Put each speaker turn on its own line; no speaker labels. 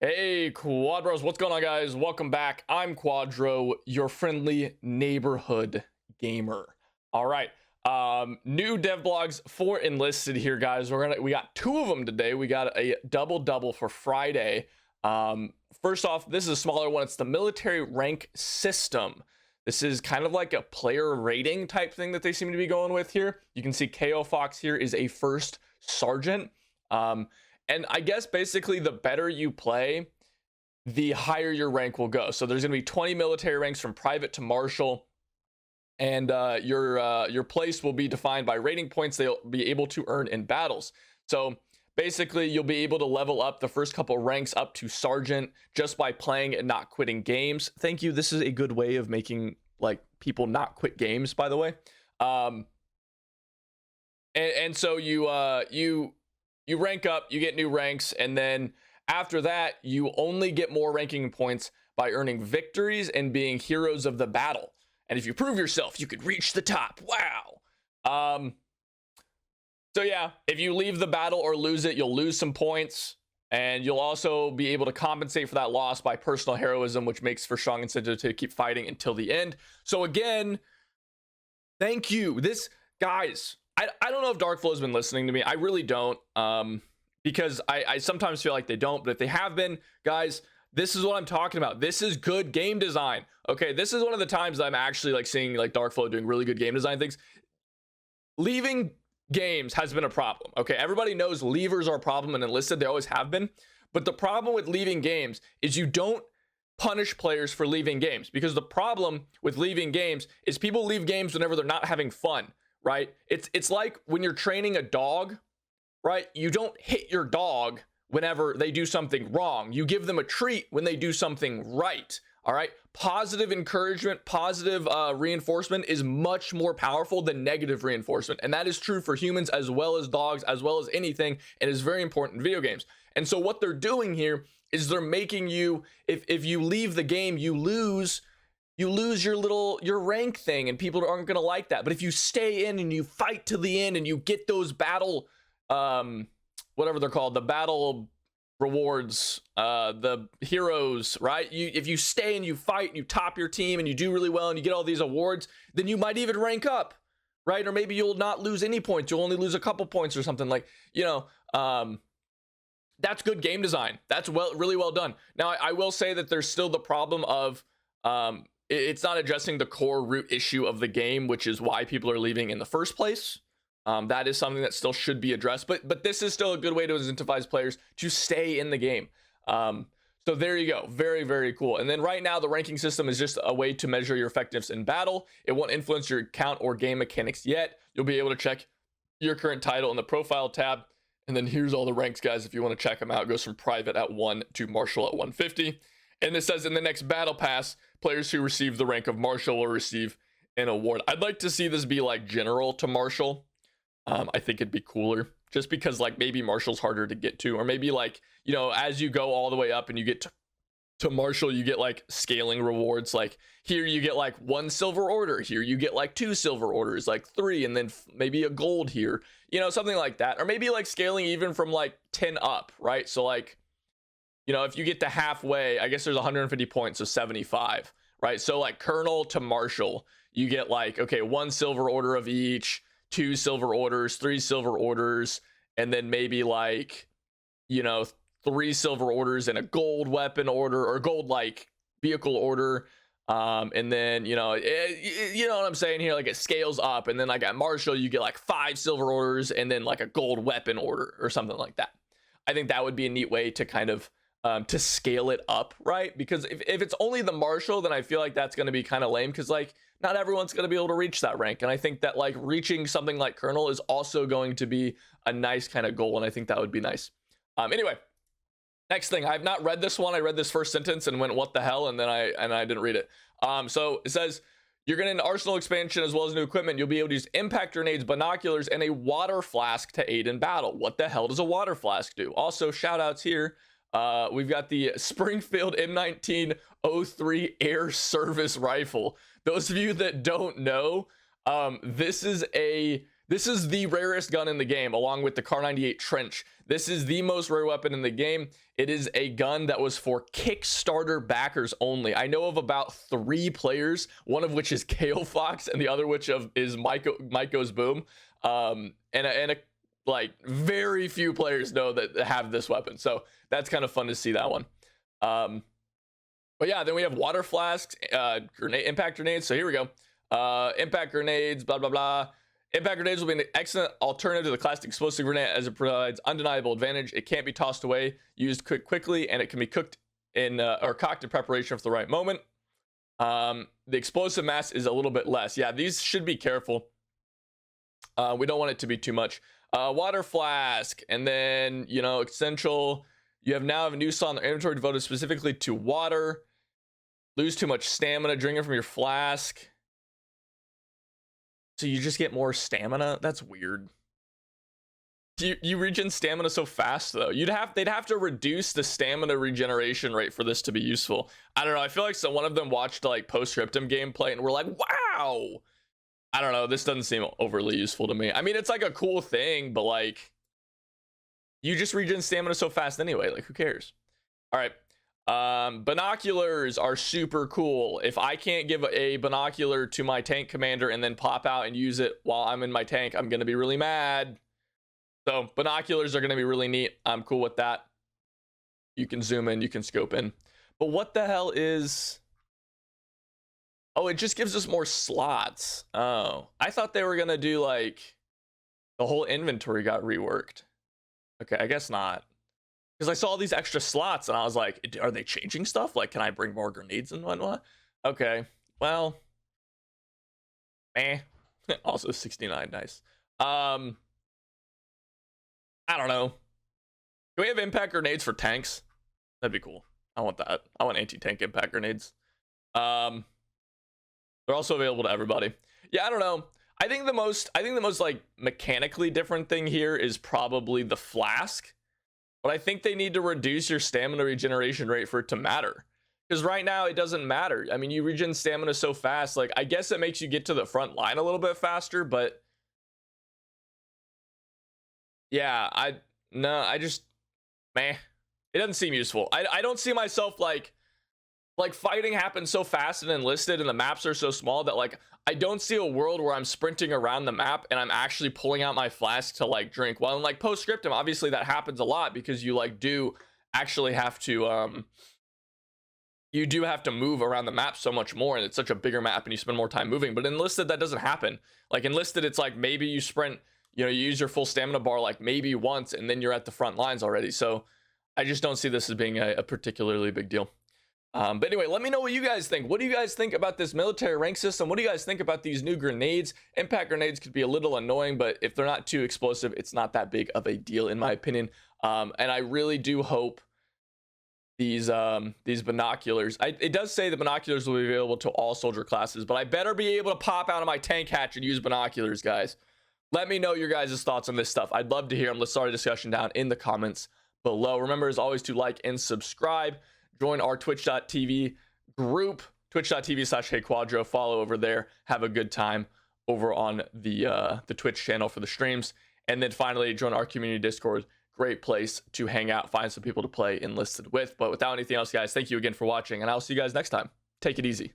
Hey, Quad Bros, what's going on, guys? Welcome back. I'm Quadro, your friendly neighborhood gamer. All right, new dev blogs for Enlisted here, guys. We got two of them today. We got a double for Friday. First off, this is a smaller one. It's the military rank system. This is kind of like a player rating type thing that they seem to be going with here. You can see KO Fox here is a first sergeant. And I guess basically the better you play, the higher your rank will go. So there's going to be 20 military ranks from private to marshal, and your place will be defined by rating points they'll be able to earn in battles. So basically you'll be able to level up the first couple ranks up to sergeant just by playing and not quitting games. Thank you. This is a good way of making like people not quit games, by the way. And so you rank up, you get new ranks, and then after that, you only get more ranking points by earning victories and being heroes of the battle. And if you prove yourself, you could reach the top. Wow. So yeah, if you leave the battle or lose it, you'll lose some points, and you'll also be able to compensate for that loss by personal heroism, which makes for strong incentive to keep fighting until the end. So again, thank you. Guys, I don't know if Darkflow's been listening to me. I really don't, because I sometimes feel like they don't. But if they have been, guys, this is what I'm talking about. This is good game design. Okay, this is one of the times that I'm actually like seeing like Darkflow doing really good game design things. Leaving games has been a problem. Okay, everybody knows levers are a problem in Enlisted. They always have been. But the problem with leaving games is you don't punish players for leaving games, because the problem with leaving games is people leave games whenever they're not having fun. Right? It's like when you're training a dog, right? You don't hit your dog whenever they do something wrong. You give them a treat when they do something right. All right? Positive encouragement, positive reinforcement is much more powerful than negative reinforcement. And that is true for humans as well as dogs, as well as anything, and is very important in video games. And so what they're doing here is they're making you, if you leave the game, you lose your rank thing, and people aren't going to like that. But if you stay in and you fight to the end and you get those battle whatever they're called, the battle rewards, the heroes, right? If you stay and you fight and you top your team and you do really well and you get all these awards, then you might even rank up, right? Or maybe you'll not lose any points, you'll only lose a couple points or something, like, you know. That's good game design. That's really well done. Now I will say that there's still the problem of it's not addressing the core root issue of the game, which is why people are leaving in the first place. That is something that still should be addressed, but this is still a good way to incentivize players to stay in the game. So there you go. Very, very cool. And then right now, the ranking system is just a way to measure your effectiveness in battle. It won't influence your account or game mechanics yet. You'll be able to check your current title in the profile tab. And then here's all the ranks, guys. If you want to check them out, it goes from private at 1 to marshal at 150. And it says in the next battle pass, players who receive the rank of marshal will receive an award. I'd like to see this be like general to marshal. I think it'd be cooler, just because like maybe marshal's harder to get to, or maybe like, you know, as you go all the way up and you get to marshal, you get like scaling rewards. Like here you get like 1 silver order, here you get like 2 silver orders, like 3, and then maybe a gold here, you know, something like that. Or maybe like scaling even from like 10 up, right? So like, you know, if you get to halfway, I guess there's 150 points, so 75, right? So like colonel to marshal, you get like, okay, 1 silver order of each, 2 silver orders, 3 silver orders, and then maybe like, you know, 3 silver orders and a gold weapon order, or gold like vehicle order. And then, you know what I'm saying here, like it scales up, and then like at marshal you get like 5 silver orders and then like a gold weapon order or something like that. I think that would be a neat way to kind of to scale it up, right? Because if it's only the marshal, then I feel like that's going to be kind of lame, because like not everyone's going to be able to reach that rank. And I think that like reaching something like colonel is also going to be a nice kind of goal, and I think that would be nice. Anyway, next thing, I've not read this one. I read this first sentence and went, what the hell? And then I didn't read it. So it says, you're getting an arsenal expansion as well as new equipment. You'll be able to use impact grenades, binoculars, and a water flask to aid in battle. What the hell does a water flask do? Also, shout outs here. We've got the Springfield M1903 air service rifle. Those of you that don't know, this is This is the rarest gun in the game, along with the Kar 98 Trench. This is the most rare weapon in the game. It is a gun that was for Kickstarter backers only. I know of about 3 players, one of which is Kale Fox, and the other which is Myco's Boom. Like very few players know that have this weapon, so that's kind of fun to see that one. But yeah, then we have water flasks, impact grenades. So here we go. Impact grenades, blah blah blah. Impact grenades will be an excellent alternative to the classic explosive grenade as it provides undeniable advantage. It can't be tossed away, used quickly, and it can be cooked in or cocked in preparation for the right moment. The explosive mass is a little bit less. Yeah, these should be careful. We don't want it to be too much. Water flask, and then essential. You now have a new slot in the inventory devoted specifically to water. Lose too much stamina, drink it from your flask. So you just get more stamina? That's weird. You regen stamina so fast though. They'd have to reduce the stamina regeneration rate for this to be useful. I don't know. I feel like one of them watched like post-scriptum gameplay and we're like, wow. I don't know. This doesn't seem overly useful to me. I mean, it's like a cool thing, but like you just regen stamina so fast anyway. Like who cares? All right. Binoculars are super cool. If I can't give a binocular to my tank commander and then pop out and use it while I'm in my tank, I'm going to be really mad. So binoculars are going to be really neat. I'm cool with that. You can zoom in, you can scope in. But what the hell is... Oh, it just gives us more slots. Oh, I thought they were going to do like the whole inventory got reworked. Okay, I guess not. Because I saw all these extra slots and I was like, are they changing stuff? Like, can I bring more grenades and whatnot? Okay, well, also 69, nice. I don't know. Do we have impact grenades for tanks? That'd be cool. I want that. I want anti-tank impact grenades. They're also available to everybody. Yeah, I don't know. I think the most like mechanically different thing here is probably the flask. But I think they need to reduce your stamina regeneration rate for it to matter. Because right now it doesn't matter. I mean, you regen stamina so fast. Like, I guess it makes you get to the front line a little bit faster, but yeah, I just it doesn't seem useful. I don't see myself like fighting happens so fast and Enlisted and the maps are so small that like I don't see a world where I'm sprinting around the map and I'm actually pulling out my flask to like drink. Well, in like post-scriptum, obviously that happens a lot because you like do actually have to you do have to move around the map so much more and it's such a bigger map and you spend more time moving. But Enlisted, that doesn't happen. Like Enlisted, it's like maybe you sprint, you use your full stamina bar like maybe once and then you're at the front lines already. So I just don't see this as being a particularly big deal. But anyway, let me know what you guys think. What do you guys think about this military rank system? What do you guys think about these new grenades? Impact grenades could be a little annoying, but if they're not too explosive, it's not that big of a deal in my opinion. And I really do hope these binoculars, it does say the binoculars will be available to all soldier classes, but I better be able to pop out of my tank hatch and use binoculars, guys. Let me know your guys' thoughts on this stuff. I'd love to hear them. Let's start a discussion down in the comments below. Remember, as always, to like and subscribe. Join our twitch.tv group, twitch.tv/HeyQuadro. Follow over there. Have a good time over on the Twitch channel for the streams. And then finally, join our community Discord. Great place to hang out, find some people to play Enlisted with. But without anything else, guys, thank you again for watching, and I'll see you guys next time. Take it easy.